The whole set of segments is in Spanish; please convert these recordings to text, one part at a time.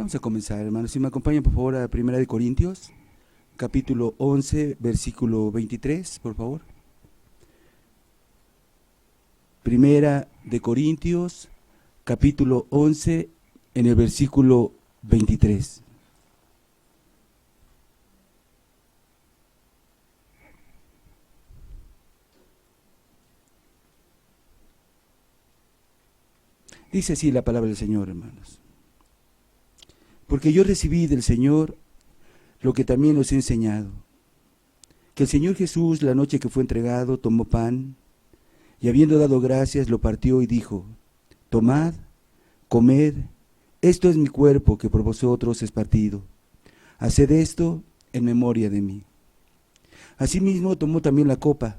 Vamos a comenzar, hermanos. Si me acompañan, por favor, a 1 Corintios, capítulo 11, versículo 23, por favor. 1 Corintios, capítulo 11, en el versículo 23. Dice así la palabra del Señor, hermanos. Porque yo recibí del Señor lo que también os he enseñado, que el Señor Jesús, la noche que fue entregado, tomó pan, y habiendo dado gracias, lo partió y dijo: tomad, comed, esto es mi cuerpo que por vosotros es partido. Haced esto en memoria de mí. Asimismo tomó también la copa,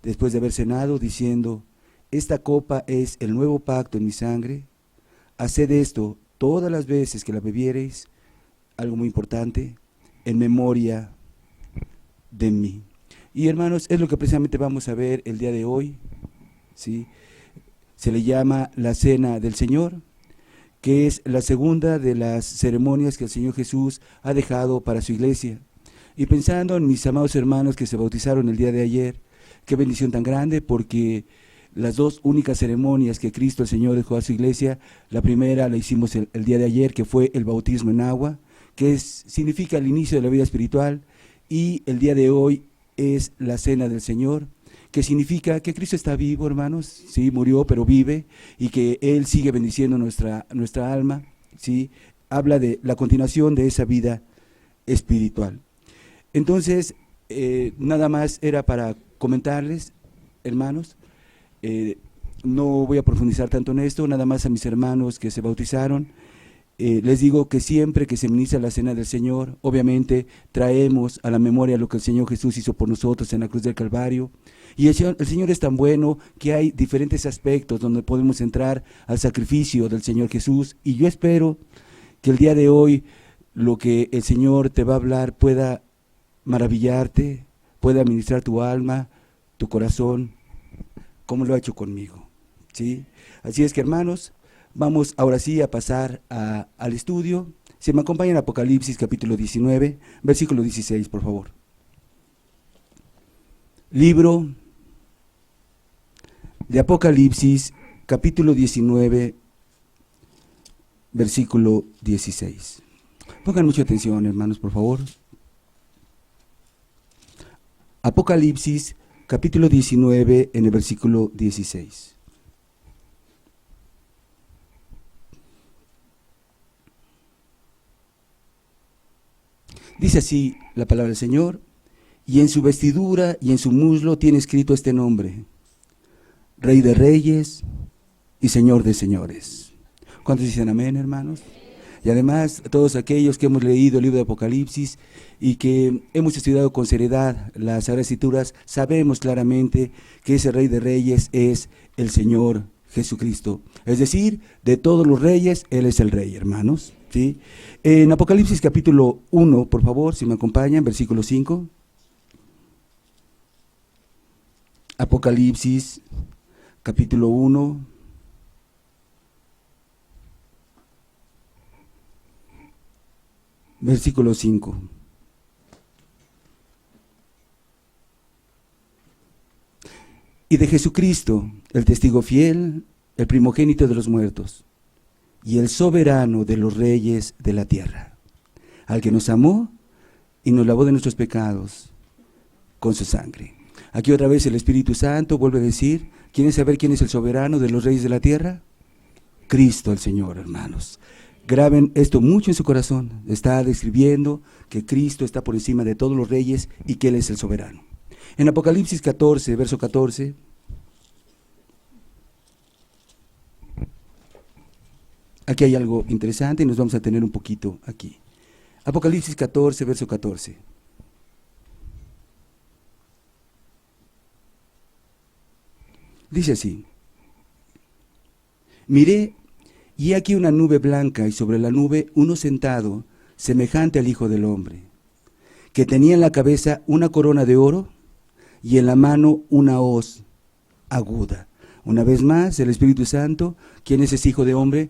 después de haber cenado, diciendo: esta copa es el nuevo pacto en mi sangre. Haced esto todas las veces que la bebiereis, algo muy importante, en memoria de mí. Y hermanos, es lo que precisamente vamos a ver el día de hoy, ¿sí? Se le llama la Cena del Señor, que es la segunda de las ceremonias que el Señor Jesús ha dejado para su iglesia. Y pensando en mis amados hermanos que se bautizaron el día de ayer, qué bendición tan grande, porque las dos únicas ceremonias que Cristo el Señor dejó a su iglesia, la primera la hicimos el día de ayer, que fue el bautismo en agua, que significa el inicio de la vida espiritual, y el día de hoy es la Cena del Señor, que significa que Cristo está vivo, hermanos, sí, murió pero vive, y que Él sigue bendiciendo nuestra alma, sí, habla de la continuación de esa vida espiritual. Entonces, nada más era para comentarles, hermanos. No voy a profundizar tanto en esto, nada más a mis hermanos que se bautizaron. Les digo que siempre que se ministra la Cena del Señor, obviamente traemos a la memoria lo que el Señor Jesús hizo por nosotros en la cruz del Calvario. Y el Señor es tan bueno que hay diferentes aspectos donde podemos entrar al sacrificio del Señor Jesús. Y yo espero que el día de hoy lo que el Señor te va a hablar pueda maravillarte, pueda ministrar tu alma, tu corazón, como lo ha hecho conmigo, ¿sí? Así es que, hermanos, vamos ahora sí a pasar al estudio. Si me acompañan, Apocalipsis capítulo 19, versículo 16, por favor. Libro de Apocalipsis capítulo 19, versículo 16. Pongan mucha atención, hermanos, por favor. Apocalipsis capítulo 19, en el versículo 16. Dice así la palabra del Señor: y en su vestidura y en su muslo tiene escrito este nombre: Rey de Reyes y Señor de Señores. ¿Cuántos dicen amén, hermanos? Y además, todos aquellos que hemos leído el libro de Apocalipsis y que hemos estudiado con seriedad las Sagradas Escrituras, sabemos claramente que ese Rey de Reyes es el Señor Jesucristo. Es decir, de todos los reyes, Él es el Rey, hermanos, ¿sí? En Apocalipsis capítulo 1, por favor, si me acompañan, versículo 5. Apocalipsis capítulo 1. Versículo 5. Y de Jesucristo, el testigo fiel, el primogénito de los muertos, y el soberano de los reyes de la tierra, al que nos amó y nos lavó de nuestros pecados con su sangre. Aquí otra vez el Espíritu Santo vuelve a decir: ¿quieren saber quién es el soberano de los reyes de la tierra? Cristo el Señor, hermanos. Graben esto mucho en su corazón. Está describiendo que Cristo está por encima de todos los reyes y que Él es el soberano. En Apocalipsis 14, verso 14, aquí hay algo interesante y nos vamos a tener un poquito aquí. Apocalipsis 14, verso 14. Dice así: miré, y aquí una nube blanca, y sobre la nube uno sentado, semejante al Hijo del Hombre, que tenía en la cabeza una corona de oro, y en la mano una hoz aguda. Una vez más, el Espíritu Santo. ¿Quién es ese Hijo de Hombre?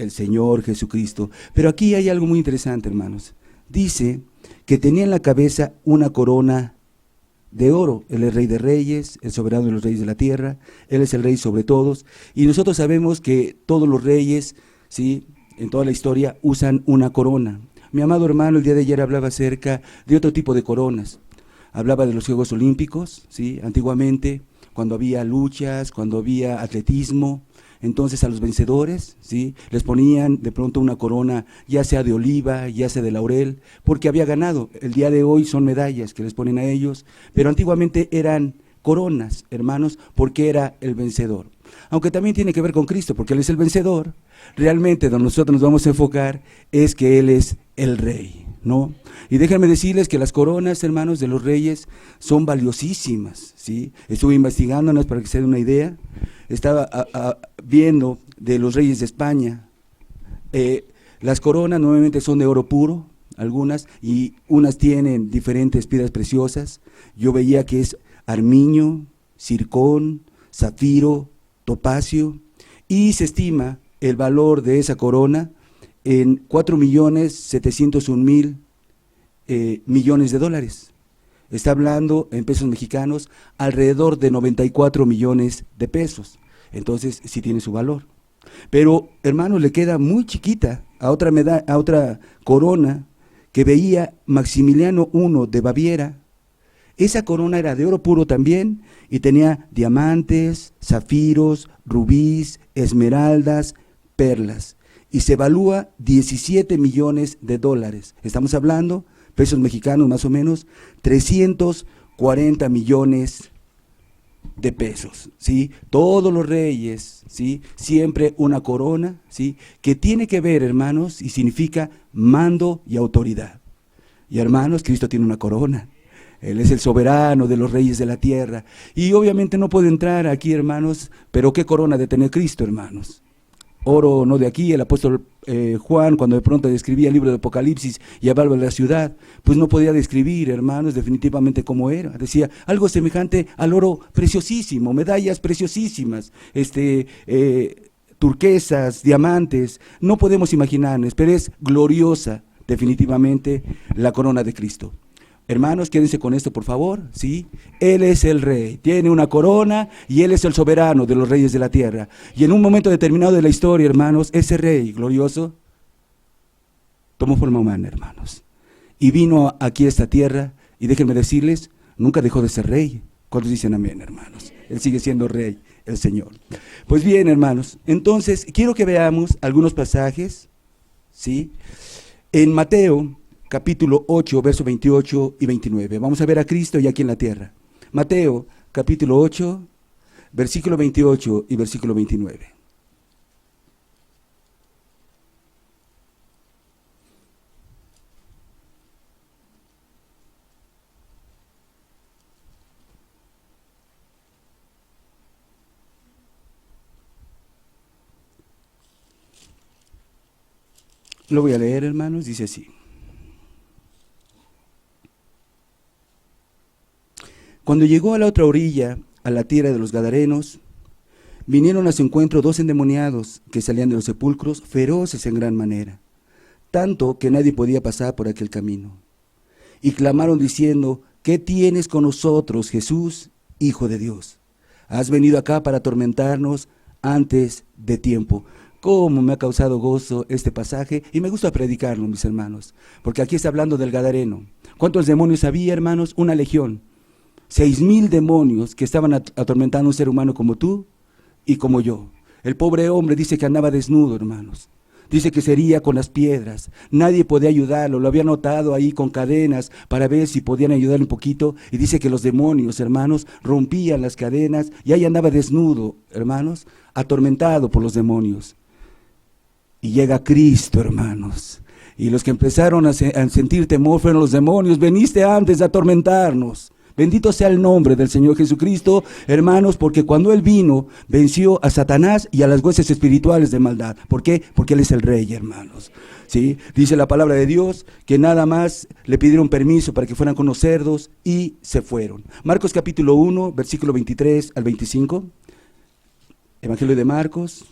el Señor Jesucristo. Pero aquí hay algo muy interesante, hermanos. Dice que tenía en la cabeza una corona de oro. Él es Rey de Reyes, el soberano de los reyes de la tierra, Él es el Rey sobre todos, y nosotros sabemos que todos los reyes, ¿sí?, en toda la historia usan una corona. Mi amado hermano el día de ayer hablaba acerca de otro tipo de coronas. Hablaba de los Juegos Olímpicos, ¿sí?, antiguamente, cuando había luchas, cuando había atletismo. Entonces a los vencedores, ¿sí?, les ponían de pronto una corona, ya sea de oliva, ya sea de laurel, porque había ganado. El día de hoy son medallas que les ponen a ellos, pero antiguamente eran coronas, hermanos, porque era el vencedor. Aunque también tiene que ver con Cristo, porque Él es el vencedor. Realmente donde nosotros nos vamos a enfocar es que Él es el Rey, ¿no? Y déjenme decirles que las coronas, hermanos, de los reyes son valiosísimas, ¿sí? Estuve investigándolas para que se den una idea. Estaba viendo de los reyes de España. Las coronas normalmente son de oro puro, algunas, y unas tienen diferentes piedras preciosas. Yo veía que es armiño, zircón, zafiro, topacio, y se estima el valor de esa corona en 4.701.000 millones de dólares. Está hablando en pesos mexicanos alrededor de 94 millones de pesos. Entonces sí tiene su valor. Pero, hermanos, le queda muy chiquita a otra corona que veía Maximiliano I de Baviera. Esa corona era de oro puro también y tenía diamantes, zafiros, rubíes, esmeraldas, perlas. Y se evalúa 17 millones de dólares. Estamos hablando, pesos mexicanos más o menos, 340 millones de pesos, ¿sí? Todos los reyes, ¿sí?, siempre una corona, ¿sí?, que tiene que ver, hermanos, y significa mando y autoridad. Y hermanos, Cristo tiene una corona. Él es el soberano de los reyes de la tierra. Y obviamente no puede entrar aquí, hermanos, pero qué corona de tener Cristo, hermanos. Oro no de aquí. El apóstol Juan, cuando de pronto describía el libro de Apocalipsis y hablaba de la ciudad, pues no podía describir, hermanos, definitivamente cómo era. Decía algo semejante al oro preciosísimo, medallas preciosísimas, turquesas, diamantes. No podemos imaginarnos, pero es gloriosa definitivamente la corona de Cristo. Hermanos, quédense con esto, por favor, ¿sí? Él es el Rey, tiene una corona y Él es el soberano de los reyes de la tierra. Y en un momento determinado de la historia, hermanos, ese Rey glorioso tomó forma humana, hermanos. Y vino aquí a esta tierra y déjenme decirles, nunca dejó de ser Rey. ¿Cuántos dicen amén, hermanos? Él sigue siendo Rey, el Señor. Pues bien, hermanos, entonces quiero que veamos algunos pasajes, ¿sí? En Mateo capítulo 8, versos 28 y 29. Vamos a ver a Cristo ya aquí en la tierra. Mateo, capítulo 8, versículo 28 y versículo 29. Lo voy a leer, hermanos, dice así. Cuando llegó a la otra orilla, a la tierra de los Gadarenos, vinieron a su encuentro 2 endemoniados que salían de los sepulcros, feroces en gran manera, tanto que nadie podía pasar por aquel camino. Y clamaron diciendo, ¿qué tienes con nosotros, Jesús, Hijo de Dios? Has venido acá para atormentarnos antes de tiempo. Cómo me ha causado gozo este pasaje, y me gusta predicarlo, mis hermanos, porque aquí está hablando del Gadareno. ¿Cuántos demonios había, hermanos? Una legión. 6,000 demonios que estaban atormentando a un ser humano como tú y como yo. El pobre hombre dice que andaba desnudo, hermanos. Dice que sería con las piedras. Nadie podía ayudarlo. Lo habían atado ahí con cadenas para ver si podían ayudarle un poquito. Y dice que los demonios, hermanos, rompían las cadenas y ahí andaba desnudo, hermanos, atormentado por los demonios. Y llega Cristo, hermanos. Y los que empezaron a sentir temor fueron los demonios. Veniste antes de atormentarnos. Bendito sea el nombre del Señor Jesucristo, hermanos, porque cuando Él vino, venció a Satanás y a las huestes espirituales de maldad. ¿Por qué? Porque Él es el Rey, hermanos. ¿Sí? Dice la palabra de Dios que nada más le pidieron permiso para que fueran con los cerdos y se fueron. Marcos capítulo 1, versículo 23 al 25. Evangelio de Marcos,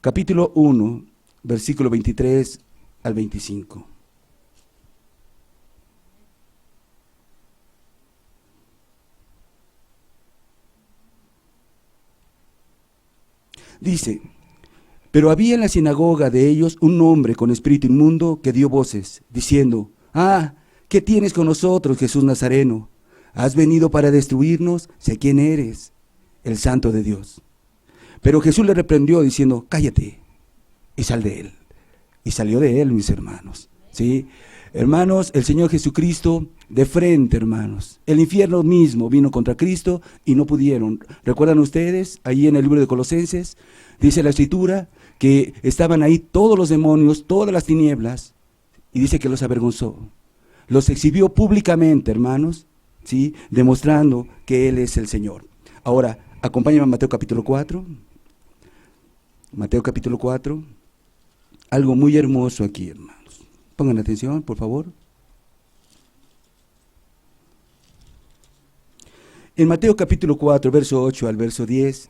capítulo 1, versículo 23 al 25. Dice: pero había en la sinagoga de ellos un hombre con espíritu inmundo que dio voces, diciendo: ah, ¿qué tienes con nosotros, Jesús Nazareno? ¿Has venido para destruirnos? Sé quién eres, el Santo de Dios. Pero Jesús le reprendió diciendo: cállate y sal de él. Y salió de él, mis hermanos. ¿Sí? Hermanos, el Señor Jesucristo de frente, hermanos. El infierno mismo vino contra Cristo y no pudieron. ¿Recuerdan ustedes? Ahí en el libro de Colosenses dice la Escritura que estaban ahí todos los demonios, todas las tinieblas, y dice que los avergonzó. Los exhibió públicamente, hermanos, ¿sí? Demostrando que Él es el Señor. Ahora, acompáñame a Mateo capítulo 4. Mateo capítulo 4. Algo muy hermoso aquí, hermanos. Pongan atención, por favor. En Mateo capítulo 4, verso 8 al verso 10,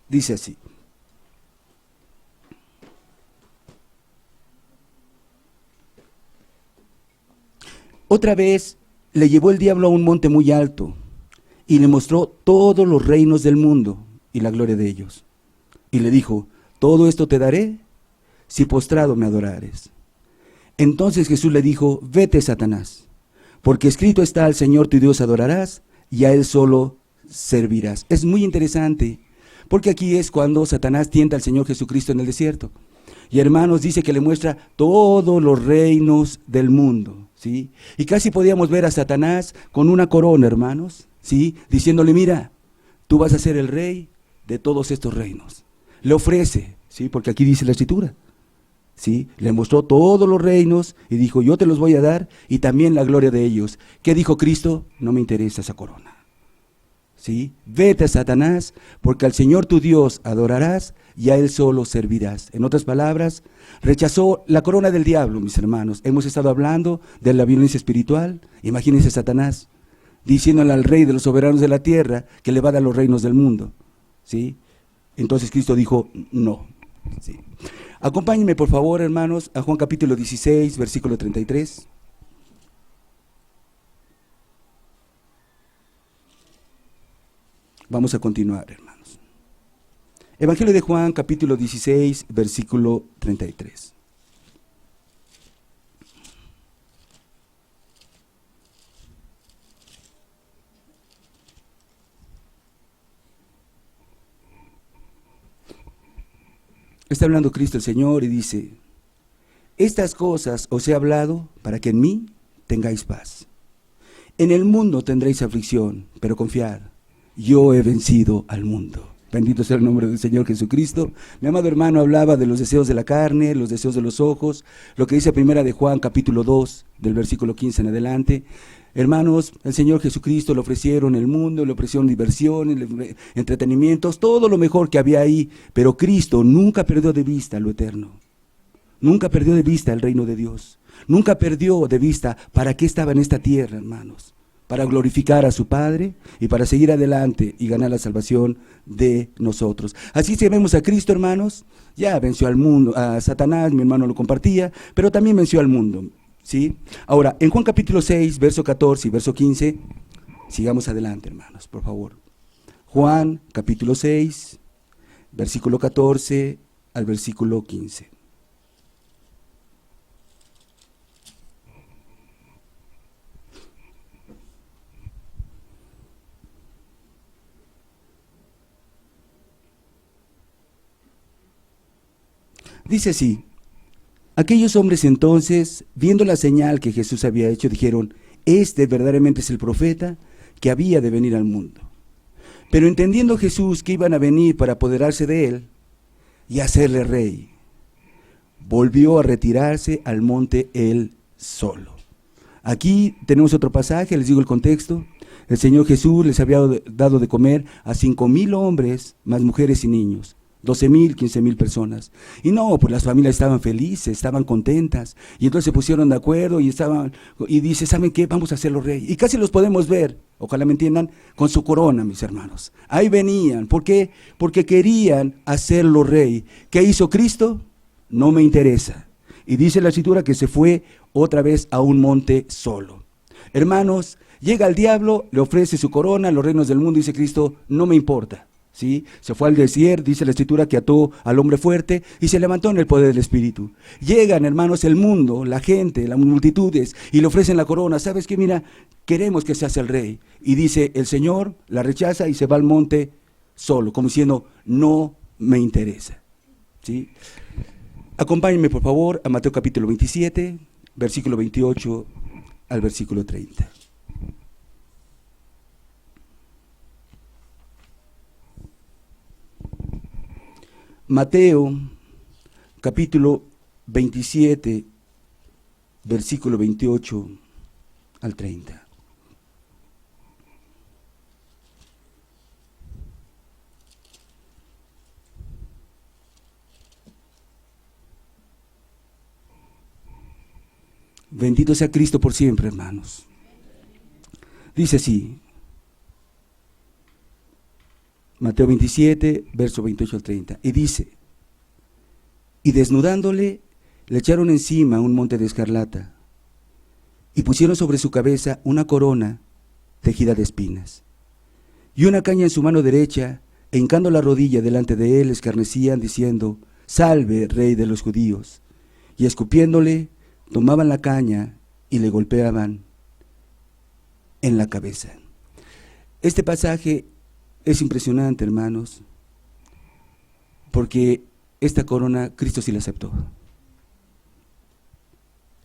dice así: otra vez le llevó el diablo a un monte muy alto y le mostró todos los reinos del mundo y la gloria de ellos. Y le dijo: todo esto te daré si postrado me adorares. Entonces Jesús le dijo: vete, Satanás, porque escrito está: al Señor tu Dios adorarás y a Él solo servirás. Es muy interesante, porque aquí es cuando Satanás tienta al Señor Jesucristo en el desierto. Y hermanos, dice que le muestra todos los reinos del mundo, ¿sí? Y casi podíamos ver a Satanás con una corona, hermanos, ¿sí? Diciéndole: mira, tú vas a ser el rey de todos estos reinos. Le ofrece, ¿sí? Porque aquí dice la Escritura, ¿sí? Le mostró todos los reinos y dijo: yo te los voy a dar y también la gloria de ellos. ¿Qué dijo Cristo? No me interesa esa corona, ¿sí? Vete, Satanás, porque al Señor tu Dios adorarás y a Él solo servirás. En otras palabras, rechazó la corona del diablo, mis hermanos. Hemos estado hablando de la violencia espiritual. Imagínense Satanás diciéndole al rey de los soberanos de la tierra que le va a dar los reinos del mundo, ¿sí? Entonces Cristo dijo: no, ¿sí? Acompáñenme, por favor, hermanos, a Juan capítulo 16, versículo 33. Vamos a continuar, hermanos. Evangelio de Juan, capítulo 16, versículo 33. Está hablando Cristo el Señor y dice: estas cosas os he hablado para que en mí tengáis paz. En el mundo tendréis aflicción, pero confiad, yo he vencido al mundo. Bendito sea el nombre del Señor Jesucristo. Mi amado hermano hablaba de los deseos de la carne, los deseos de los ojos, lo que dice primera de Juan capítulo 2, del versículo 15 en adelante. Hermanos, el Señor Jesucristo le ofrecieron el mundo, le ofrecieron diversiones, entretenimientos, todo lo mejor que había ahí, pero Cristo nunca perdió de vista lo eterno. Nunca perdió de vista el reino de Dios. Nunca perdió de vista para qué estaba en esta tierra, hermanos. Para glorificar a su Padre y para seguir adelante y ganar la salvación de nosotros. Así si vemos a Cristo, hermanos, ya venció al mundo, a Satanás, mi hermano lo compartía, pero también venció al mundo, ¿sí? Ahora, en Juan capítulo 6, verso 14 y verso 15, sigamos adelante, hermanos, por favor. Juan capítulo 6, versículo 14 al versículo 15. Dice así: aquellos hombres entonces, viendo la señal que Jesús había hecho, dijeron: este verdaderamente es el profeta que había de venir al mundo. Pero entendiendo Jesús que iban a venir para apoderarse de él y hacerle rey, volvió a retirarse al monte él solo. Aquí tenemos otro pasaje, les digo el contexto. El Señor Jesús les había dado de comer a 5,000 hombres, más mujeres y niños, 12,000, 15,000 personas. Y no, pues las familias estaban felices, estaban contentas, y entonces se pusieron de acuerdo y dice, ¿saben qué? Vamos a hacerlo rey. Y casi los podemos ver, ojalá me entiendan, con su corona, mis hermanos. Ahí venían. ¿Por qué? Porque querían hacerlo rey. ¿Qué hizo Cristo? No me interesa. Y dice la Escritura que se fue otra vez a un monte solo. Hermanos, llega el diablo, le ofrece su corona, los reinos del mundo, dice Cristo, no me importa. ¿Sí? Se fue al desierto, dice la Escritura que ató al hombre fuerte y se levantó en el poder del Espíritu. Llegan, hermanos, el mundo, la gente, las multitudes, y le ofrecen la corona. ¿Sabes qué? Mira, queremos que seas el rey. Y dice, el Señor la rechaza y se va al monte solo, como diciendo, no me interesa. ¿Sí? Acompáñenme, por favor, a Mateo capítulo 27, versículo 28 al versículo 30. Mateo, capítulo 27, versículo 28 al 30. Bendito sea Cristo por siempre, hermanos. Dice así, Mateo 27, verso 28 al 30, y dice, y desnudándole, le echaron encima un monte de escarlata, y pusieron sobre su cabeza una corona tejida de espinas, y una caña en su mano derecha, e hincando la rodilla delante de él, escarnecían, diciendo, salve, rey de los judíos, y escupiéndole, tomaban la caña y le golpeaban en la cabeza. Este pasaje es impresionante, hermanos, porque esta corona Cristo sí la aceptó.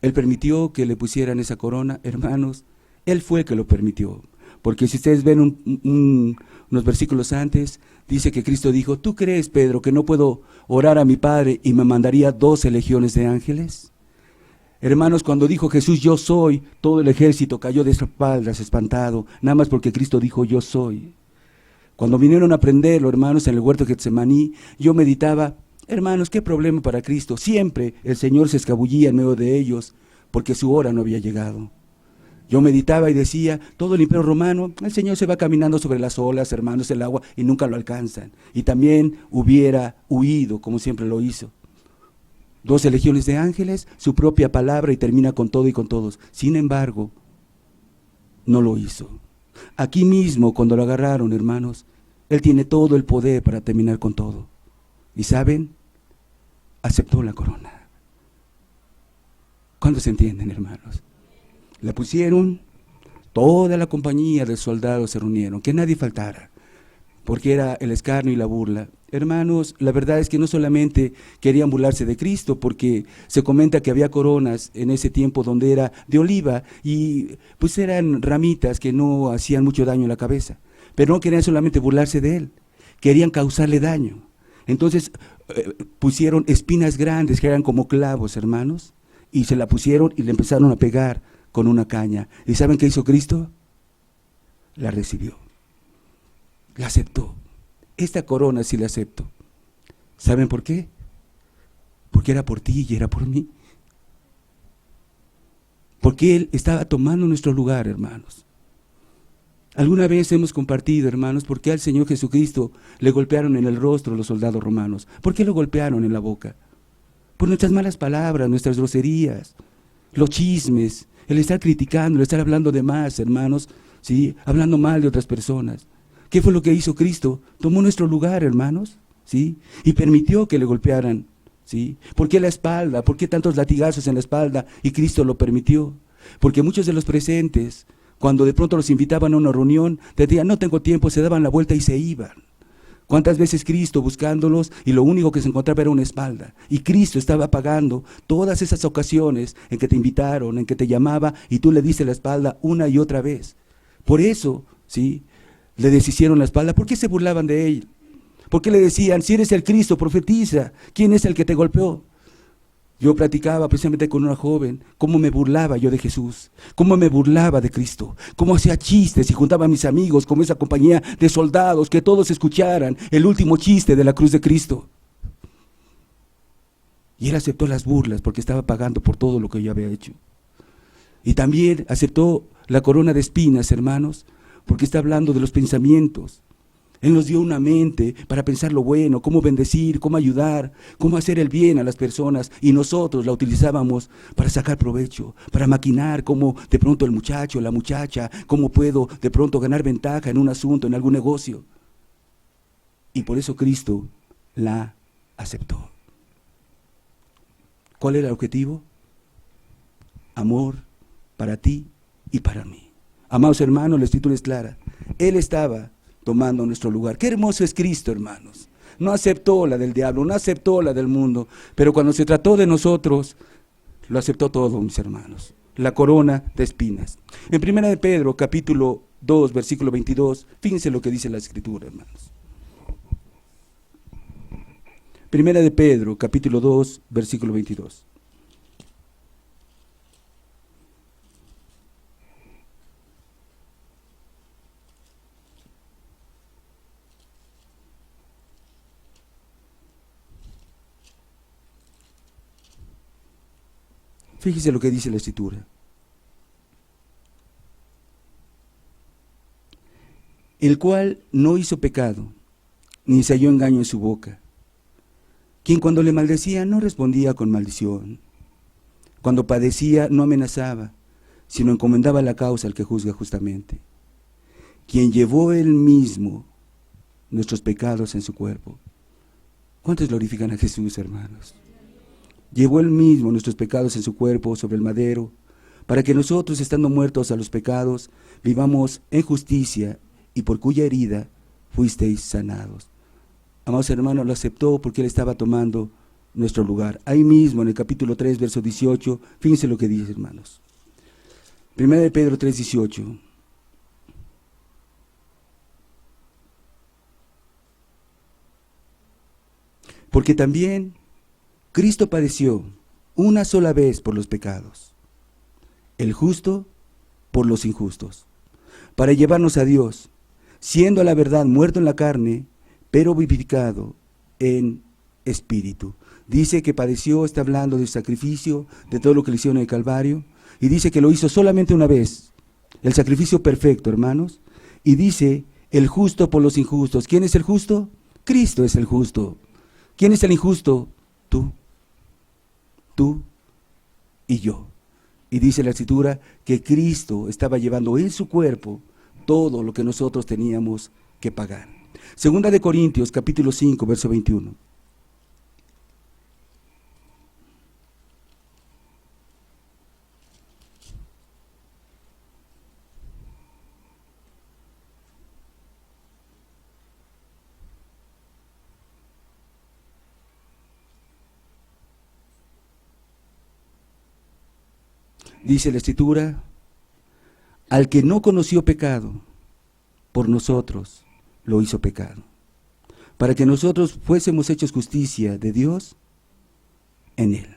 Él permitió que le pusieran esa corona, hermanos, Él fue el que lo permitió. Porque si ustedes ven unos versículos antes, dice que Cristo dijo, ¿tú crees, Pedro, que no puedo orar a mi Padre y me mandaría 12 legiones de ángeles? Hermanos, cuando dijo Jesús, yo soy, todo el ejército cayó de espaldas espantado, nada más porque Cristo dijo, yo soy. Cuando vinieron a aprenderlo, hermanos, en el huerto de Getsemaní, yo meditaba, hermanos, ¿qué problema para Cristo? Siempre el Señor se escabullía en medio de ellos, porque su hora no había llegado. Yo meditaba y decía, todo el imperio romano, el Señor se va caminando sobre las olas, hermanos, el agua, y nunca lo alcanzan. Y también hubiera huido, como siempre lo hizo. 12 legiones de ángeles, su propia palabra, y termina con todo y con todos. Sin embargo, no lo hizo. Aquí mismo, cuando lo agarraron, hermanos, Él tiene todo el poder para terminar con todo. ¿Y saben? Aceptó la corona. ¿Cuántos entienden, hermanos? La pusieron, toda la compañía de soldados se reunieron, que nadie faltara, porque era el escarnio y la burla. Hermanos, la verdad es que no solamente querían burlarse de Cristo, porque se comenta que había coronas en ese tiempo donde era de oliva, y pues eran ramitas que no hacían mucho daño en la cabeza, pero no querían solamente burlarse de Él, querían causarle daño. Entonces pusieron espinas grandes que eran como clavos, hermanos, y se la pusieron y le empezaron a pegar con una caña. ¿Y saben qué hizo Cristo? La recibió, la aceptó. Esta corona sí la acepto. ¿Saben por qué? Porque era por ti y era por mí. Porque Él estaba tomando nuestro lugar, hermanos. Alguna vez hemos compartido, hermanos, por qué al Señor Jesucristo le golpearon en el rostro los soldados romanos. ¿Por qué lo golpearon en la boca? Por nuestras malas palabras, nuestras groserías, los chismes, el estar criticando, el estar hablando de más, hermanos, ¿sí? Hablando mal de otras personas. ¿Qué fue lo que hizo Cristo? Tomó nuestro lugar, hermanos, ¿sí? Y permitió que le golpearan, ¿sí? ¿Por qué la espalda? ¿Por qué tantos latigazos en la espalda? Y Cristo lo permitió. Porque muchos de los presentes, cuando de pronto los invitaban a una reunión, decían, no tengo tiempo, se daban la vuelta y se iban. ¿Cuántas veces Cristo buscándolos y lo único que se encontraba era una espalda? Y Cristo estaba pagando todas esas ocasiones en que te invitaron, en que te llamaba y tú le diste la espalda una y otra vez. Por eso, ¿sí? Le deshicieron la espalda. ¿Por qué se burlaban de él? ¿Por qué le decían, si eres el Cristo, profetiza? ¿Quién es el que te golpeó? Yo platicaba precisamente con una joven, cómo me burlaba yo de Jesús, cómo me burlaba de Cristo, cómo hacía chistes y juntaba a mis amigos como esa compañía de soldados, que todos escucharan el último chiste de la cruz de Cristo. Y él aceptó las burlas porque estaba pagando por todo lo que yo había hecho. Y también aceptó la corona de espinas, hermanos, porque está hablando de los pensamientos. Él nos dio una mente para pensar lo bueno, cómo bendecir, cómo ayudar, cómo hacer el bien a las personas, y nosotros la utilizábamos para sacar provecho, para maquinar cómo de pronto el muchacho, la muchacha, cómo puedo de pronto ganar ventaja en un asunto, en algún negocio. Y por eso Cristo la aceptó. ¿Cuál era el objetivo? Amor para ti y para mí. Amados hermanos, la Escritura es clara. Él estaba tomando nuestro lugar. Qué hermoso es Cristo, hermanos. No aceptó la del diablo, no aceptó la del mundo, pero cuando se trató de nosotros, lo aceptó todo, mis hermanos. La corona de espinas. En 1 de Pedro, capítulo 2, versículo 22, fíjense lo que dice la Escritura, hermanos. 1 de Pedro, capítulo 2, versículo 22. Fíjese lo que dice la Escritura. El cual no hizo pecado, ni se halló engaño en su boca. Quien cuando le maldecía no respondía con maldición. Cuando padecía no amenazaba, sino encomendaba la causa al que juzga justamente. Quien llevó él mismo nuestros pecados en su cuerpo. ¿Cuántos glorifican a Jesús, hermanos? Llevó él mismo nuestros pecados en su cuerpo sobre el madero, para que nosotros, estando muertos a los pecados, vivamos en justicia, y por cuya herida fuisteis sanados. Amados hermanos, lo aceptó porque él estaba tomando nuestro lugar. Ahí mismo en el capítulo 3, verso 18, fíjense lo que dice, hermanos. 1 de Pedro 3, 18. Porque también Cristo padeció una sola vez por los pecados, el justo por los injustos, para llevarnos a Dios, siendo a la verdad muerto en la carne, pero vivificado en espíritu. Dice que padeció, está hablando del sacrificio, de todo lo que le hicieron en el Calvario, y dice que lo hizo solamente una vez, el sacrificio perfecto, hermanos, y dice, el justo por los injustos. ¿Quién es el justo? Cristo es el justo. ¿Quién es el injusto? Tú y yo. Y dice la Escritura que Cristo estaba llevando en su cuerpo todo lo que nosotros teníamos que pagar. Segunda de Corintios, capítulo 5, verso 21. Dice la Escritura, al que no conoció pecado, por nosotros lo hizo pecado, para que nosotros fuésemos hechos justicia de Dios en él.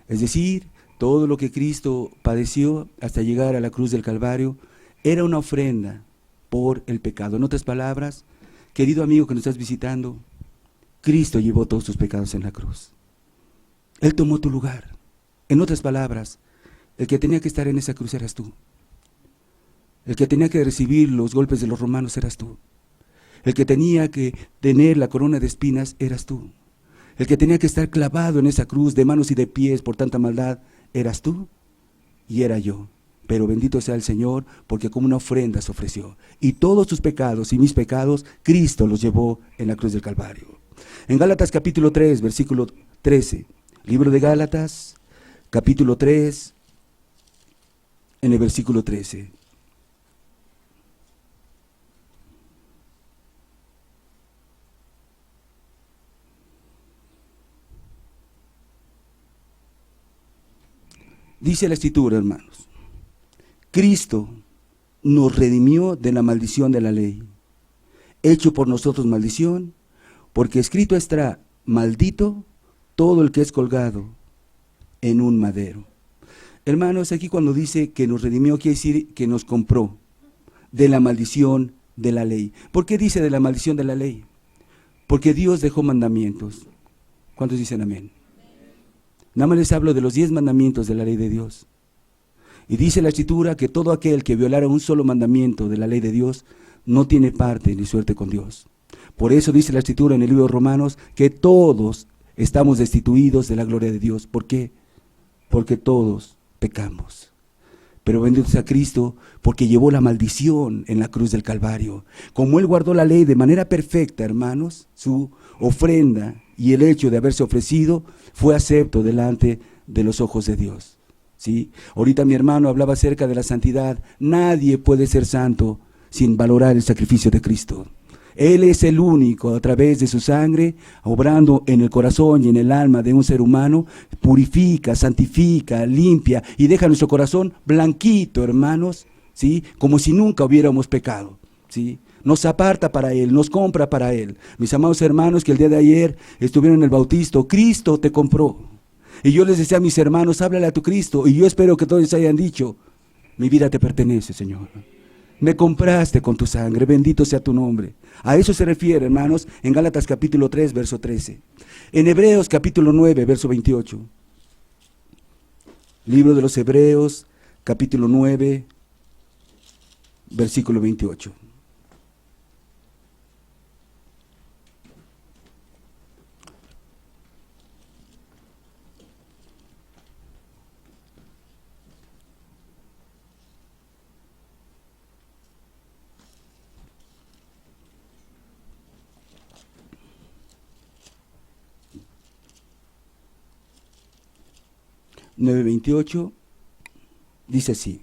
Es decir, todo lo que Cristo padeció hasta llegar a la cruz del Calvario era una ofrenda por el pecado. En otras palabras, querido amigo que nos estás visitando, Cristo llevó todos tus pecados en la cruz. Él tomó tu lugar. En otras palabras, el que tenía que estar en esa cruz eras tú. El que tenía que recibir los golpes de los romanos eras tú. El que tenía que tener la corona de espinas eras tú. El que tenía que estar clavado en esa cruz de manos y de pies por tanta maldad eras tú y era yo. Pero bendito sea el Señor, porque como una ofrenda se ofreció. Y todos tus pecados y mis pecados, Cristo los llevó en la cruz del Calvario. En Gálatas capítulo 3, versículo 13. Libro de Gálatas, capítulo 3, en el versículo 13. Dice la Escritura, hermanos, Cristo nos redimió de la maldición de la ley, hecho por nosotros maldición, porque escrito está, maldito todo el que es colgado en un madero. Hermanos, aquí cuando dice que nos redimió, quiere decir que nos compró de la maldición de la ley. ¿Por qué dice de la maldición de la ley? Porque Dios dejó mandamientos. ¿Cuántos dicen amén? Nada más les hablo de los 10 mandamientos de la ley de Dios. Y dice la Escritura que todo aquel que violara un solo mandamiento de la ley de Dios no tiene parte ni suerte con Dios. Por eso dice la Escritura en el libro de Romanos que todos estamos destituidos de la gloria de Dios. ¿Por qué? Porque todos pecamos. Pero bendito sea Cristo, porque llevó la maldición en la cruz del Calvario. Como Él guardó la ley de manera perfecta, hermanos, su ofrenda y el hecho de haberse ofrecido fue acepto delante de los ojos de Dios. ¿Sí? Ahorita mi hermano hablaba acerca de la santidad. Nadie puede ser santo sin valorar el sacrificio de Cristo. Él es el único, a través de su sangre, obrando en el corazón y en el alma de un ser humano, purifica, santifica, limpia y deja nuestro corazón blanquito, hermanos, ¿sí? Como si nunca hubiéramos pecado, ¿sí? Nos aparta para Él, nos compra para Él. Mis amados hermanos que el día de ayer estuvieron en el bautizo, Cristo te compró. Y yo les decía a mis hermanos, háblale a tu Cristo, y yo espero que todos hayan dicho, mi vida te pertenece, Señor. Me compraste con tu sangre, bendito sea tu nombre. A eso se refiere, hermanos, en Gálatas capítulo 3, verso 13. En Hebreos capítulo 9, verso 28. Libro de los Hebreos, capítulo 9, versículo 28. (9:28) dice así: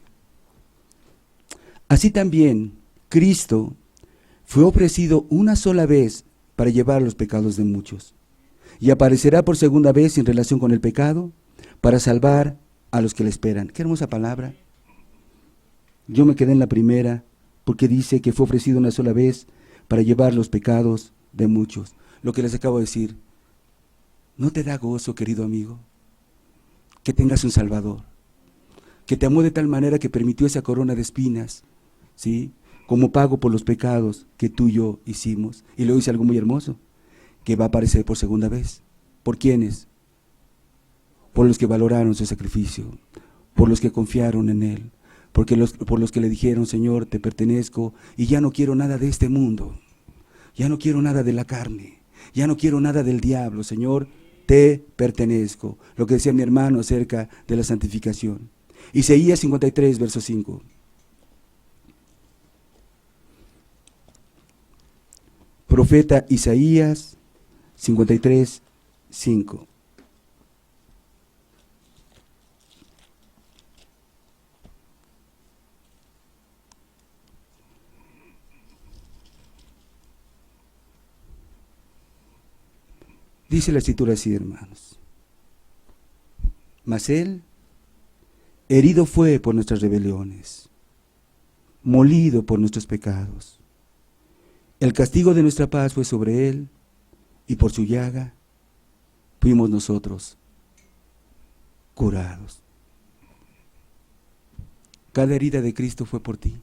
así también Cristo fue ofrecido una sola vez para llevar los pecados de muchos, y aparecerá por segunda vez en relación con el pecado para salvar a los que le esperan. Qué hermosa palabra. Yo me quedé en la primera porque dice que fue ofrecido una sola vez para llevar los pecados de muchos. Lo que les acabo de decir, ¿no te da gozo, querido amigo, que tengas un Salvador, que te amó de tal manera que permitió esa corona de espinas, ¿sí?, como pago por los pecados que tú y yo hicimos? Y luego dice algo muy hermoso, que va a aparecer por segunda vez. ¿Por quiénes? Por los que valoraron su sacrificio, por los que confiaron en Él, por los que le dijeron, Señor, te pertenezco y ya no quiero nada de este mundo, ya no quiero nada de la carne, ya no quiero nada del diablo, Señor, te pertenezco. Lo que decía mi hermano acerca de la santificación. Isaías 53, verso 5. Profeta Isaías 53, 5. Dice la Escritura así, hermanos: mas Él herido fue por nuestras rebeliones, molido por nuestros pecados. El castigo de nuestra paz fue sobre Él, y por su llaga fuimos nosotros curados. Cada herida de Cristo fue por ti.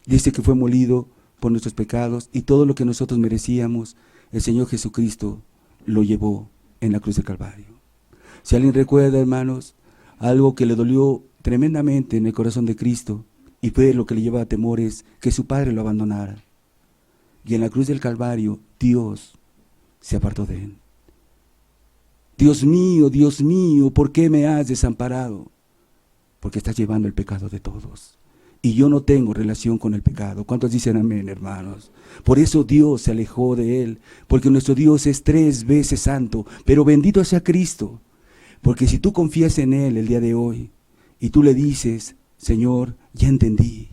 Dice que fue molido por nuestros pecados, y todo lo que nosotros merecíamos, el Señor Jesucristo lo llevó en la cruz del Calvario. Si alguien recuerda, hermanos, algo que le dolió tremendamente en el corazón de Cristo, y fue lo que le llevaba a temores, que su Padre lo abandonara. Y en la cruz del Calvario, Dios se apartó de él. Dios mío, ¿por qué me has desamparado? Porque estás llevando el pecado de todos. Y yo no tengo relación con el pecado. ¿Cuántos dicen amén, hermanos? Por eso Dios se alejó de él, porque nuestro Dios es 3 veces santo, pero bendito sea Cristo. Porque si tú confías en Él el día de hoy, y tú le dices, Señor, ya entendí,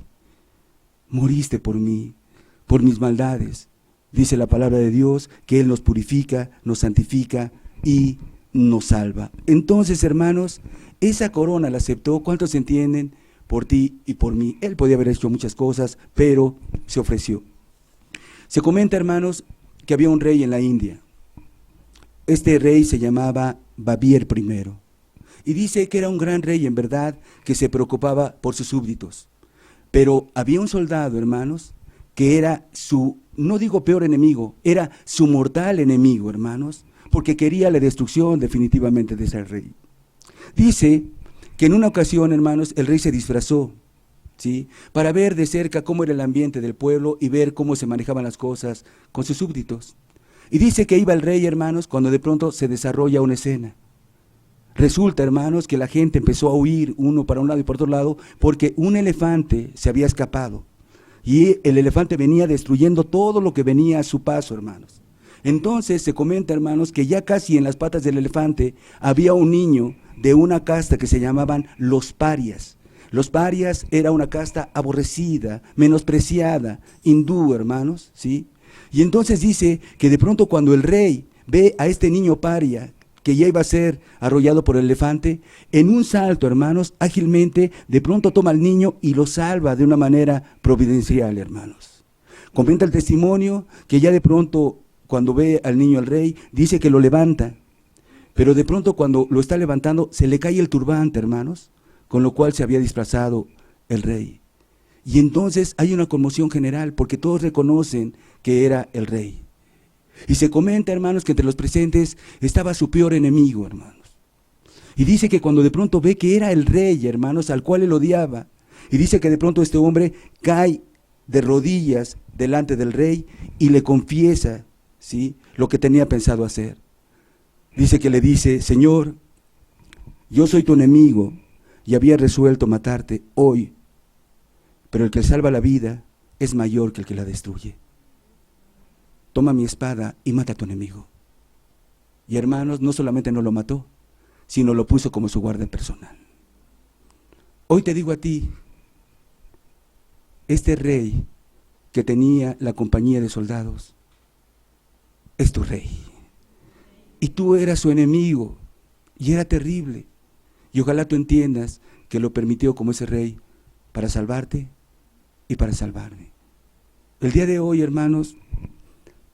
moriste por mí, por mis maldades. Dice la palabra de Dios que Él nos purifica, nos santifica y nos salva. Entonces, hermanos, esa corona la aceptó. ¿Cuántos entienden? Por ti y por mí. Él podía haber hecho muchas cosas, pero se ofreció. Se comenta, hermanos, que había un rey en la India, Este rey se llamaba Babier I. Y dice que era un gran rey en verdad, que se preocupaba por sus súbditos. Pero había un soldado, hermanos, que era su, no digo peor enemigo, era su mortal enemigo, hermanos, porque quería la destrucción definitivamente de ese rey. Dice que en una ocasión, hermanos, el rey se disfrazó, ¿sí?, para ver de cerca cómo era el ambiente del pueblo y ver cómo se manejaban las cosas con sus súbditos. Y dice que iba el rey, hermanos, cuando de pronto se desarrolla una escena. Resulta, hermanos, que la gente empezó a huir uno para un lado y por otro lado, porque un elefante se había escapado. Y el elefante venía destruyendo todo lo que venía a su paso, hermanos. Entonces se comenta, hermanos, que ya casi en las patas del elefante había un niño de una casta que se llamaban los parias. Los parias era una casta aborrecida, menospreciada, hindú, hermanos, ¿sí? Y entonces dice que de pronto cuando el rey ve a este niño paria, que ya iba a ser arrollado por el elefante, en un salto, hermanos, ágilmente, de pronto toma al niño y lo salva de una manera providencial, hermanos. Comenta el testimonio que ya de pronto, cuando ve al niño el rey, dice que lo levanta, pero de pronto cuando lo está levantando, se le cae el turbante, hermanos, con lo cual se había disfrazado el rey. Y entonces hay una conmoción general, porque todos reconocen que era el rey. Y se comenta, hermanos, que entre los presentes estaba su peor enemigo, hermanos. Y dice que cuando de pronto ve que era el rey, hermanos, al cual él odiaba, y dice que de pronto este hombre cae de rodillas delante del rey y le confiesa, ¿sí?, lo que tenía pensado hacer. Dice que le dice: Señor, yo soy tu enemigo y había resuelto matarte hoy, pero el que salva la vida es mayor que el que la destruye. Toma mi espada y mata a tu enemigo. Y hermanos, no solamente no lo mató, sino lo puso como su guardia personal. Hoy te digo a ti, este rey que tenía la compañía de soldados, es tu rey. Y tú eras su enemigo, y era terrible. Y ojalá tú entiendas que lo permitió como ese rey para salvarte y para salvarme. El día de hoy, hermanos,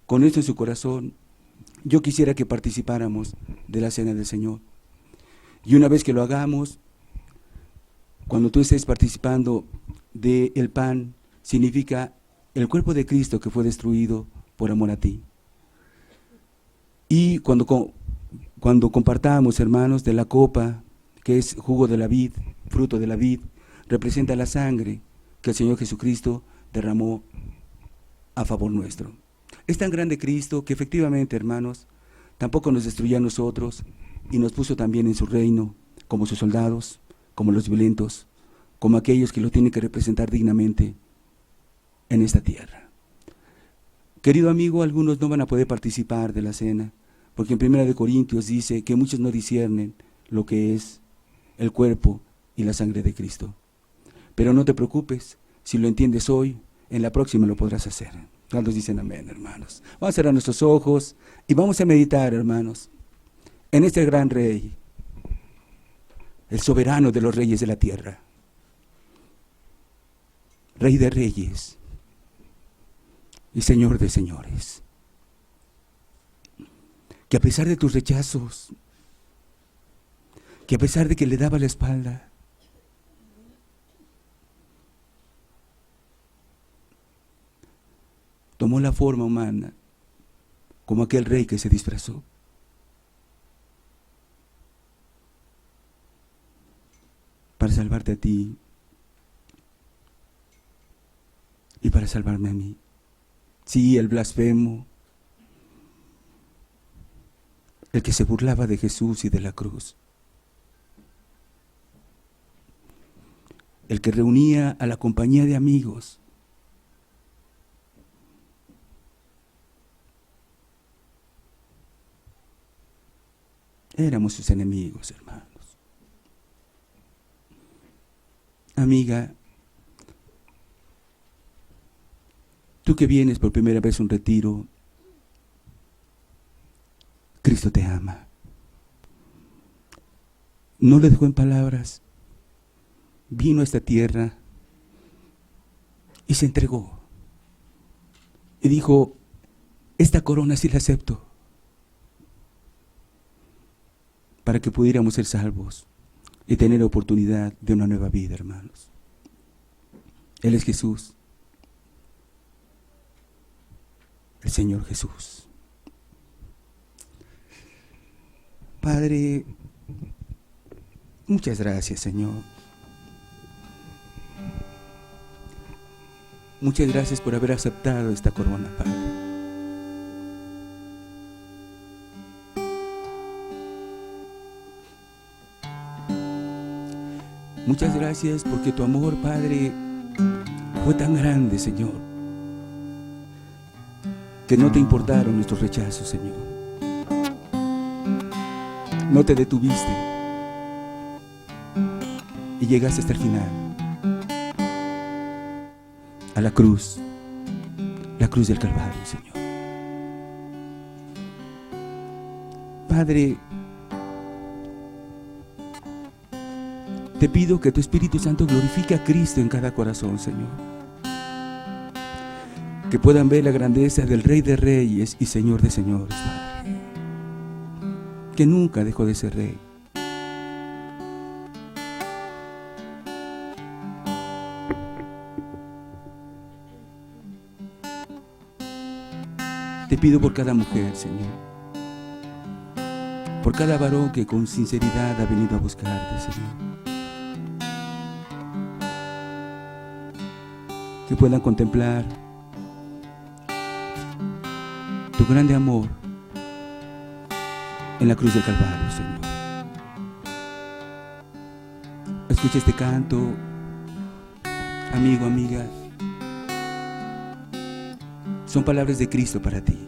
con esto en su corazón, yo quisiera que participáramos de la cena del Señor. Y una vez que lo hagamos, cuando tú estés participando del pan, significa el cuerpo de Cristo que fue destruido por amor a ti. Y cuando compartamos, hermanos, de la copa, que es jugo de la vid, fruto de la vid, representa la sangre que el Señor Jesucristo derramó a favor nuestro. Es tan grande Cristo que efectivamente, hermanos, tampoco nos destruyó a nosotros y nos puso también en su reino, como sus soldados, como los violentos, como aquellos que lo tienen que representar dignamente en esta tierra. Querido amigo, algunos no van a poder participar de la cena, porque en 1 Corintios dice que muchos no disciernen lo que es el cuerpo y la sangre de Cristo. Pero no te preocupes, si lo entiendes hoy, en la próxima lo podrás hacer. ¿Cuántos dicen amén, hermanos? Vamos a cerrar nuestros ojos y vamos a meditar, hermanos, en este gran rey, el soberano de los reyes de la tierra, rey de reyes y señor de señores, que a pesar de tus rechazos, que a pesar de que le daba la espalda, tomó la forma humana como aquel rey que se disfrazó. Para salvarte a ti y para salvarme a mí. Sí, el blasfemo, el que se burlaba de Jesús y de la cruz, el que reunía a la compañía de amigos, éramos sus enemigos, hermanos. Amiga, tú que vienes por primera vez a un retiro, Cristo te ama. No le dejó en palabras, vino a esta tierra y se entregó. Y dijo: esta corona sí la acepto. para que pudiéramos ser salvos y tener oportunidad de una nueva vida, hermanos. Él es Jesús, el Señor Jesús. Padre, muchas gracias, Señor. Muchas gracias por haber aceptado esta corona, Padre. Muchas gracias porque tu amor, Padre, fue tan grande, Señor, que no te importaron nuestros rechazos, Señor. No te detuviste y llegaste hasta el final, a la cruz del Calvario, Señor. Padre, te pido que tu Espíritu Santo glorifique a Cristo en cada corazón, Señor. Que puedan ver la grandeza del Rey de Reyes y Señor de Señores, Padre. Que nunca dejó de ser Rey. Te pido por cada mujer, Señor. Por cada varón que con sinceridad ha venido a buscarte, Señor. Que puedan contemplar tu grande amor en la cruz del Calvario, Señor. Escucha este canto, amigo, amiga. Son palabras de Cristo para ti.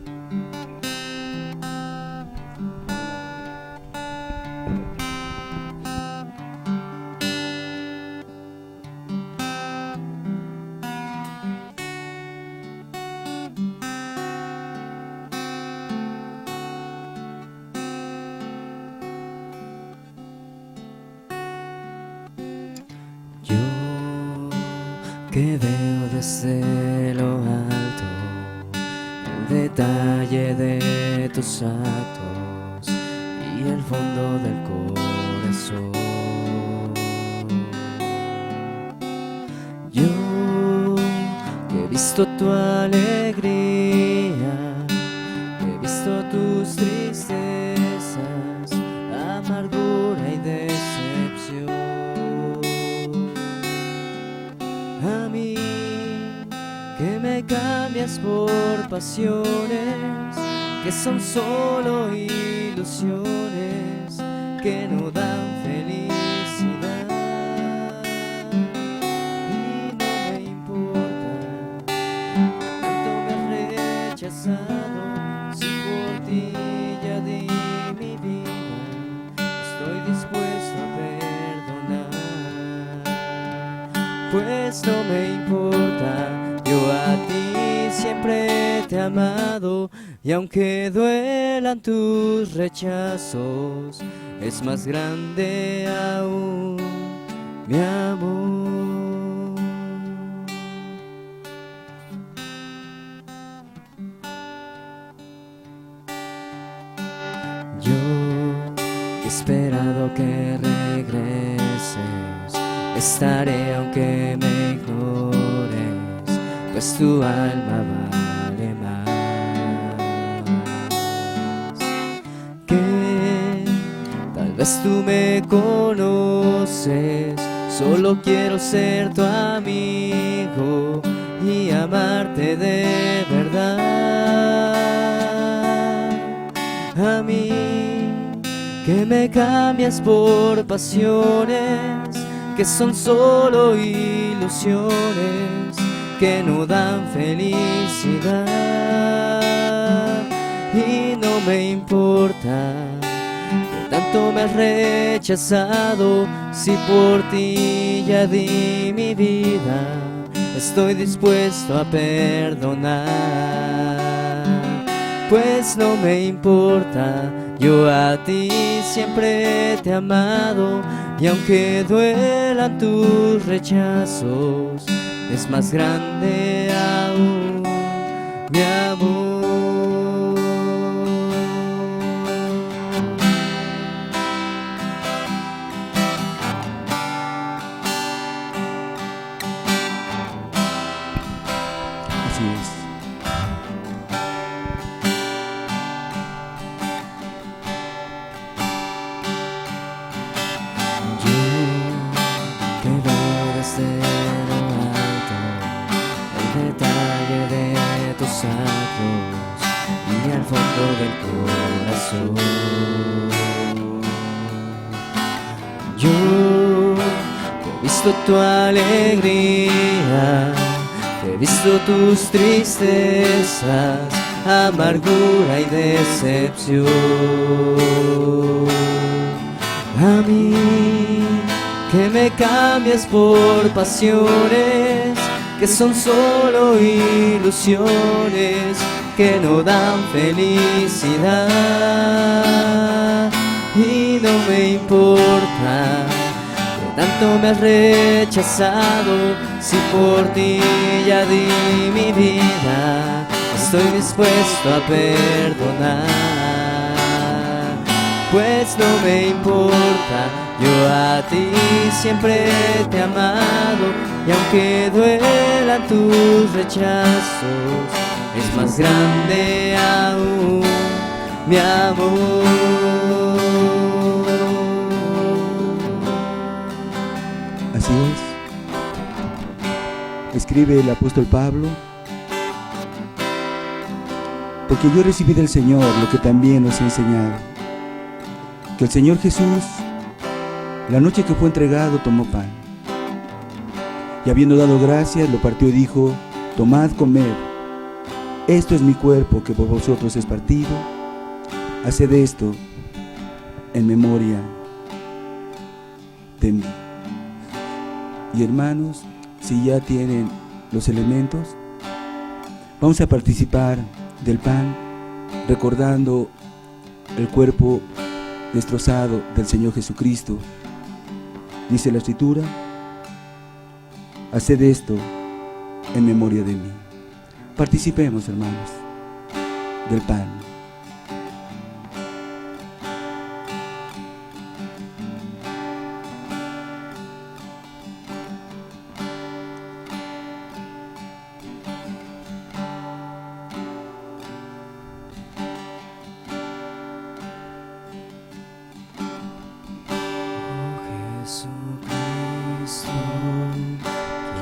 Que veo desde lo alto el detalle de tus actos y el fondo del corazón. Yo que he visto tu alegría, que he visto tus tristezas, amargura y decepción. A mí, que me cambias por pasiones que son solo ilusiones que no dan felicidad. Y no me importa tanto me has rechazado, si por ti ya di mi vida, estoy dispuesto a perdonar. Pues no me importa, yo a ti siempre te he amado, y aunque duelan tus rechazos, es más grande aún mi amor. Yo he esperado que regreses, estaré aunque me ignores, pues tu alma vale más. Que tal vez tú me conoces, solo quiero ser tu amigo y amarte de verdad. A mí, que me cambias por pasiones que son solo ilusiones que no dan felicidad. Y no me importa que tanto me has rechazado, si por ti ya di mi vida, estoy dispuesto a perdonar. Pues no me importa, yo a ti siempre te he amado, y aunque duelan tus rechazos, es más grande aún mi amor. fondo del corazón. Yo he visto tu alegría, he visto tus tristezas, amargura y decepción. A mí, que me cambias por pasiones que son solo ilusiones que no dan felicidad. Y no me importa que tanto me has rechazado, si por ti ya di mi vida, estoy dispuesto a perdonar. Pues no me importa, yo a ti siempre te he amado, y aunque duelan tus rechazos, es más grande aún mi amor. Así es, escribe el apóstol Pablo, porque yo recibí del Señor lo que también os he enseñado, que el Señor Jesús, la noche que fue entregado, tomó pan, y habiendo dado gracias, lo partió y dijo: tomad, comed, esto es mi cuerpo que por vosotros es partido, haced esto en memoria de mí. Y hermanos, si ya tienen los elementos, vamos a participar del pan, recordando el cuerpo destrozado del Señor Jesucristo. Dice la Escritura: haced esto en memoria de mí. Participemos, hermanos, del pan.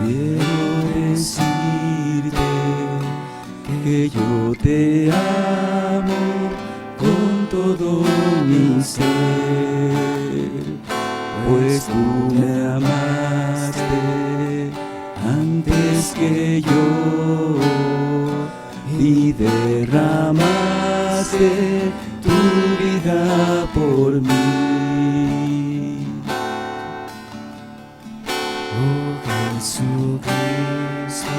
Quiero decirte que yo te amo con todo mi ser, pues tú me amaste antes que yo y derramaste tu vida por mí. Jesucristo,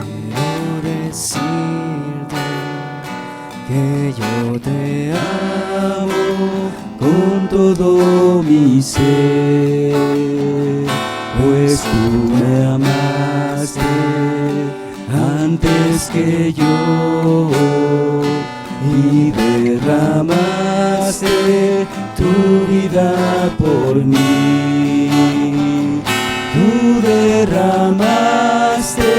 quiero decirte que yo te amo con todo mi ser, pues tú me amaste antes que yo y derramaste tu vida por mí. Tú derramaste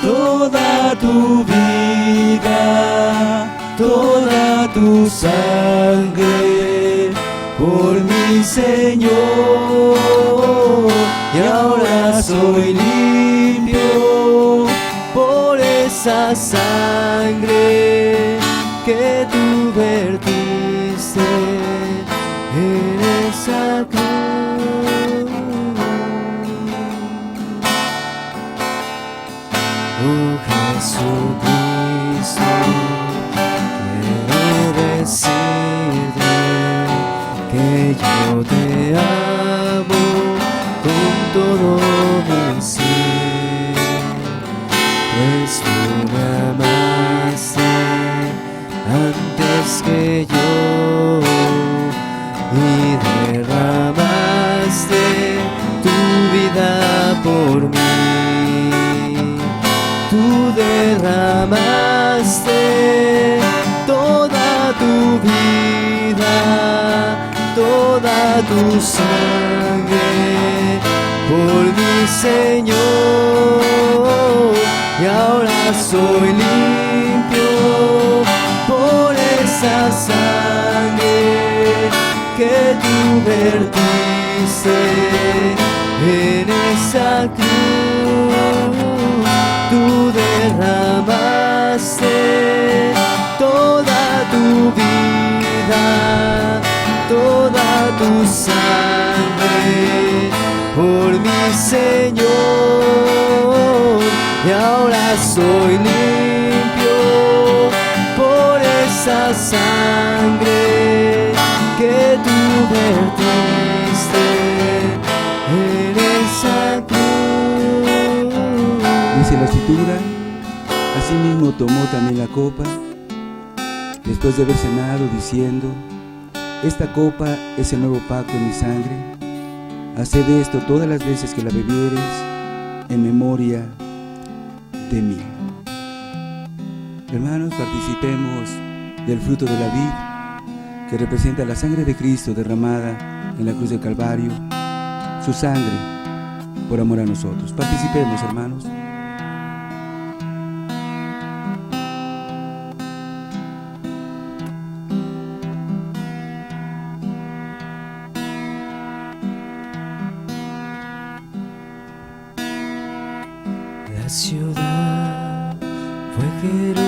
toda tu vida, toda tu sangre por mi Señor, y ahora soy limpio por esa sangre que tú vertiste en esa cruz. Oh Jesucristo, quiero decirte que yo te amo con todo mi ser, pues tú me amaste antes que yo y derramaste tu vida por mí. Tú derramaste toda tu vida, toda tu sangre por mi Señor, y ahora soy limpio por esa sangre que tú vertiste en esa cruz. Tú derramaste tu sangre por mi Señor, y ahora soy limpio por esa sangre que tú vertiste en esa cruz. Dice la Escritura: asimismo tomó también la copa, después de haber cenado, diciendo: esta copa es el nuevo pacto en mi sangre. Haced esto todas las veces que la bebiereis en memoria de mí. Hermanos, participemos del fruto de la vid, que representa la sangre de Cristo derramada en la cruz del Calvario, su sangre por amor a nosotros. Participemos, hermanos. La ciudad fue Jerusalén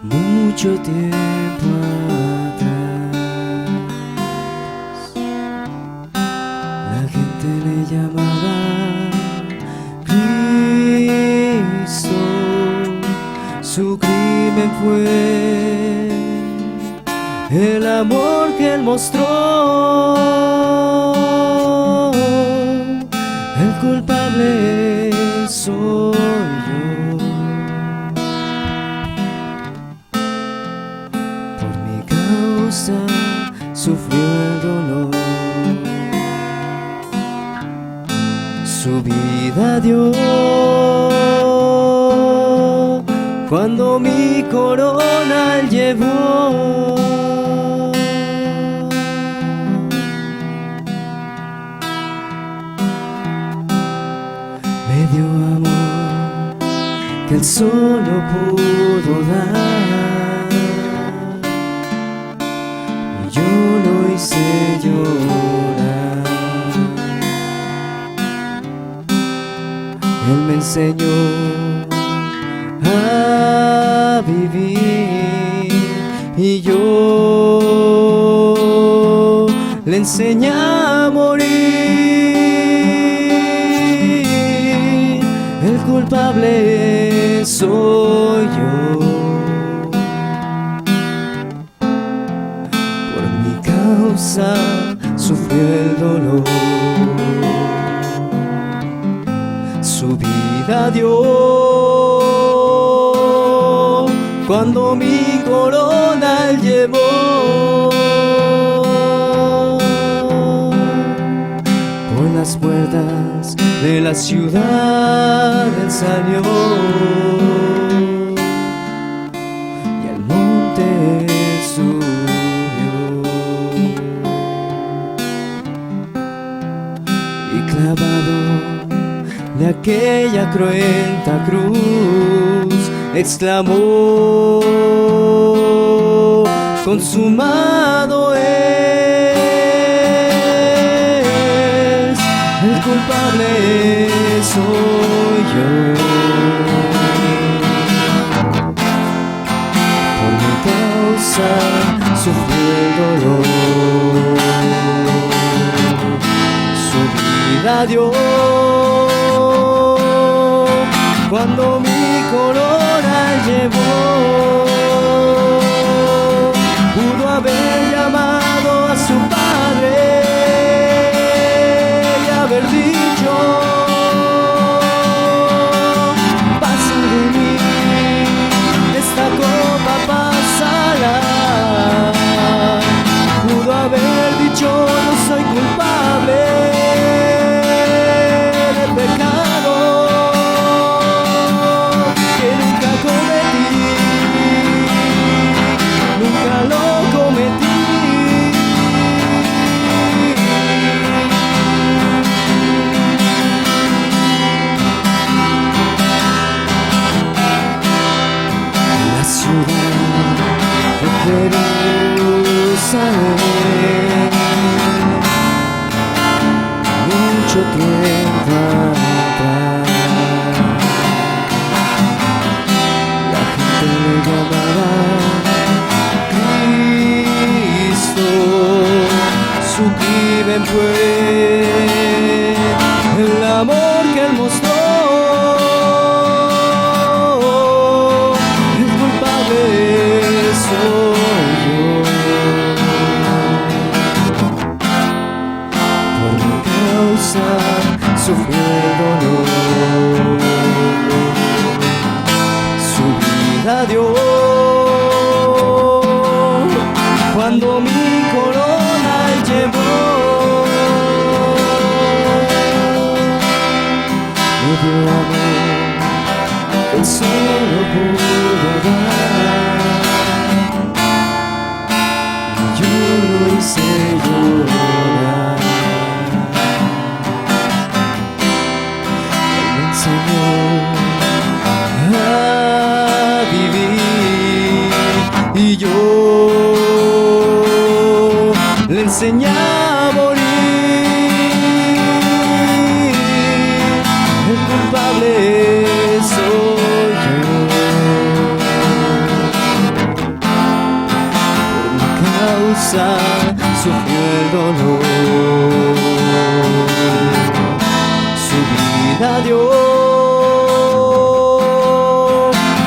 mucho tiempo atrás. La gente le llamaba Cristo, su crimen fue el amor que Él mostró. El culpable soy yo. Por mi causa sufrió el dolor. Su vida dio cuando mi corona Él llevó. Me dio amor que Él solo pudo dar, y yo lo hice llorar. Él me enseñó a vivir y yo le enseñé a morir. El culpable soy yo. Por mi causa sufrió el dolor. Su vida dio cuando mi corona Él llevó. Por las puertas de la ciudad Él salió, y al monte subió, y clavado de aquella cruenta cruz exclamó: consumado es. El culpable soy yo. Por mi causa sufrió el dolor. Su vida dio cuando mi corona llevó. Pudo haber llamado a su padre y haber dicho: pasa de mí, esta copa pasará. Pudo haber dicho: no soy culpable de pecado que nunca cometí, nunca lo cometí. La ciudad de Jerusalén mucho tiempo atrás. La gente le llamaba ven pues el amor que Él mostró. El culpable soy yo. Por mi causa sufrió el dolor. Su vida dio cuando mi corona Él llevó. Me dio amor que Él solo pudo dar. Y yo lo hice llorar. Él me enseñó a vivir y yo le enseñé a morir. El culpable soy yo. Por mi causa sufrió el dolor. Su vida dio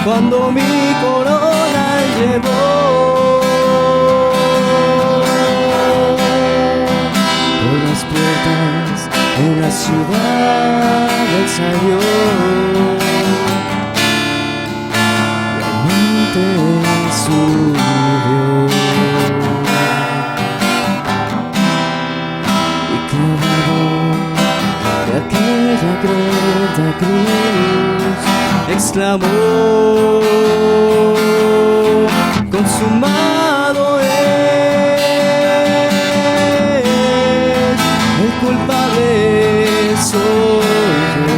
cuando mi corona Él llevó. Por las puertas de la ciudad Él salió. Y al monte subió. Y clavado de aquella cruenta cruz exclamó: consumado es. El culpable soy yo.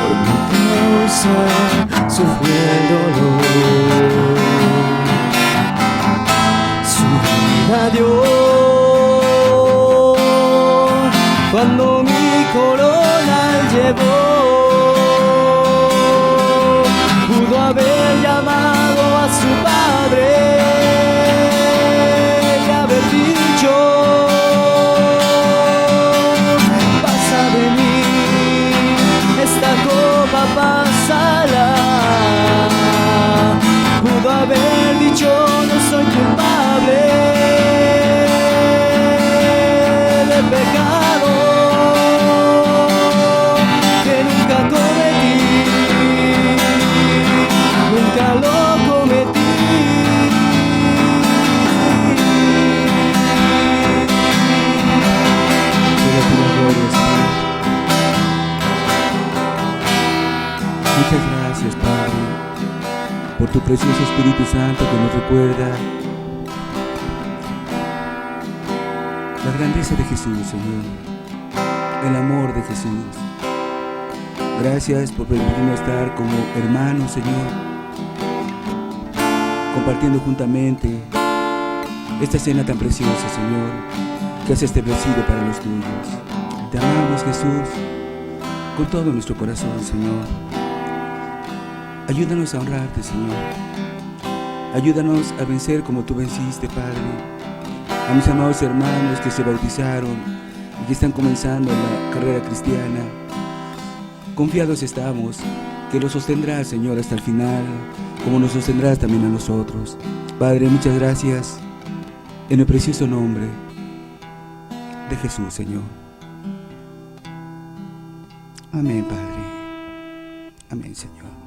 Por mi causa sufrió el dolor. Su vida dio cuando mi corona Él llevó. Pudo haber llamado a su padre y haber dicho: pasa de mí, esta copa pásala. Pudo haber dicho: no soy culpable de pecado que nunca cometí, nunca lo cometí. Muchas gracias, Padre, por tu precioso Espíritu Santo que nos recuerda la grandeza de Jesús, Señor, el amor de Jesús. Gracias por permitirnos estar como hermanos, Señor, compartiendo juntamente esta cena tan preciosa, Señor, que has establecido para los tuyos. Te amamos, Jesús, con todo nuestro corazón, Señor. Ayúdanos a honrarte, Señor. Ayúdanos a vencer como tú venciste, Padre. A mis amados hermanos que se bautizaron y que están comenzando la carrera cristiana, confiados estamos que los sostendrás, Señor, hasta el final, como nos sostendrás también a nosotros. Padre, muchas gracias, en el precioso nombre de Jesús, Señor. Amén, Padre. Amén, Señor.